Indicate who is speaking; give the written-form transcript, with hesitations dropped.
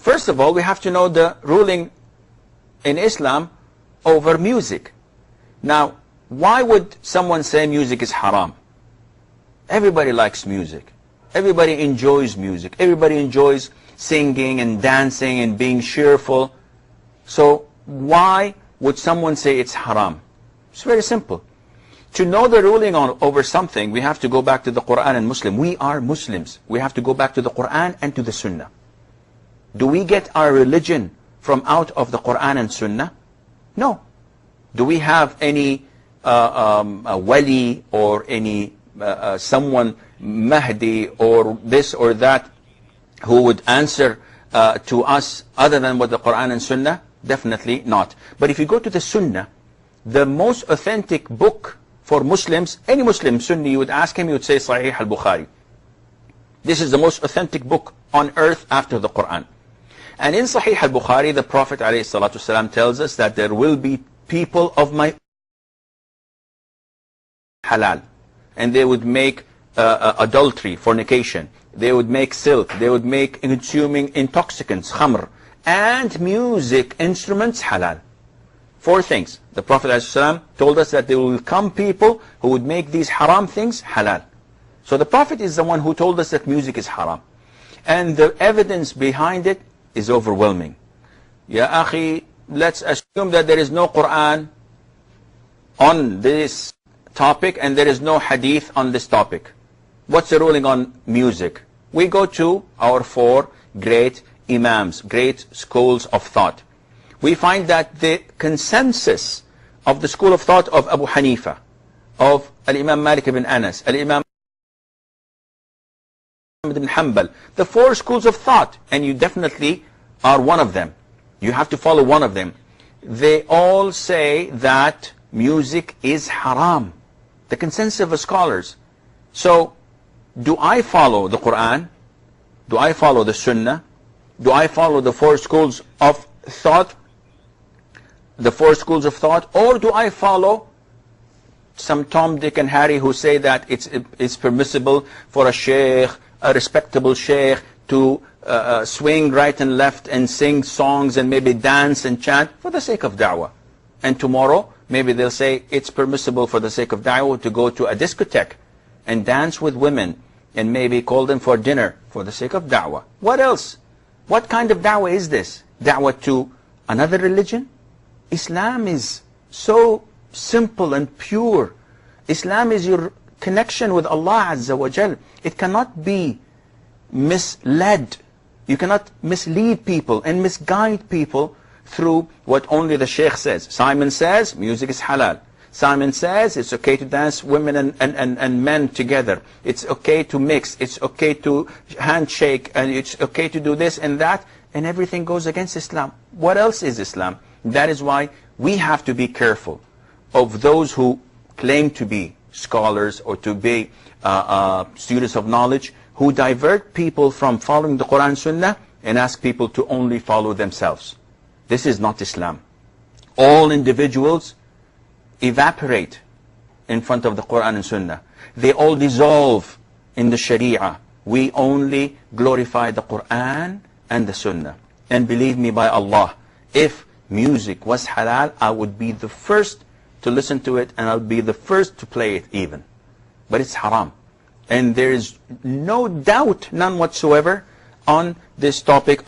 Speaker 1: First of all, we have to know the ruling in Islam over music. Now, why would someone say music is haram? Everybody likes music. Everybody enjoys music. Everybody enjoys singing and dancing and being cheerful. So why would someone say it's haram? It's very simple. To know the ruling over something, we have to go back to the Quran and Muslim. We are Muslims. We have to go back to the Quran and to the Sunnah. Do we get our religion from out of the Quran and Sunnah? No. Do we have any a wali or any someone, Mahdi or this or that, who would answer to us other than what the Quran and Sunnah? Definitely not. But if you go to the Sunnah, the most authentic book for Muslims, any Muslim Sunni, you would ask him, he would say Sahih al-Bukhari. This is the most authentic book on earth after the Quran. And in Sahih al-Bukhari, the Prophet ﷺ tells us that there will be people of my halal, and they would make adultery, fornication, they would make silk, they would make consuming intoxicants, khamr, and music instruments halal. 4 things. The Prophet ﷺ told us that there will come people who would make these haram things halal. So the Prophet is the one who told us that music is haram. And the evidence behind it is overwhelming. Ya akhi, let's assume that there is no Quran on this topic and there is no hadith on this topic. What's the ruling on music? We go to our 4 great imams, great schools of thought. We find that the consensus of the school of thought of Abu Hanifa, of Al-Imam Malik ibn Anas, Al-Imam ibn Hanbal, the 4 schools of thought, and you definitely are one of them. You have to follow one of them. They all say that music is haram. The consensus of the scholars. So, do I follow the Quran? Do I follow the Sunnah? Do I follow the 4 schools of thought? The 4 schools of thought? Or do I follow some Tom, Dick and Harry who say that it's permissible for a sheikh, a respectable sheikh, to swing right and left and sing songs and maybe dance and chant for the sake of da'wah? And tomorrow, maybe they'll say it's permissible for the sake of da'wah to go to a discotheque and dance with women and maybe call them for dinner for the sake of da'wah. What else? What kind of da'wah is this? Da'wah to another religion? Islam is so simple and pure. Islam is your connection with Allah Azza wa Jal. It cannot be misled. You cannot mislead people and misguide people through what only the sheikh says. Simon says music is halal. Simon says it's okay to dance women and men together. It's okay to mix. It's okay to handshake. And it's okay to do this and that. And everything goes against Islam. What else is Islam? That is why we have to be careful of those who claim to be scholars or to be students of knowledge, who divert people from following the Quran Sunnah and ask people to only follow themselves. This is not Islam. All individuals evaporate in front of the Quran and Sunnah. They all dissolve in the Sharia. We only glorify the Quran and the Sunnah. And believe me by Allah, if music was halal, I would be the first to listen to it and I'll be the first to play it even. But it's haram. And there is no doubt, none whatsoever, on this topic.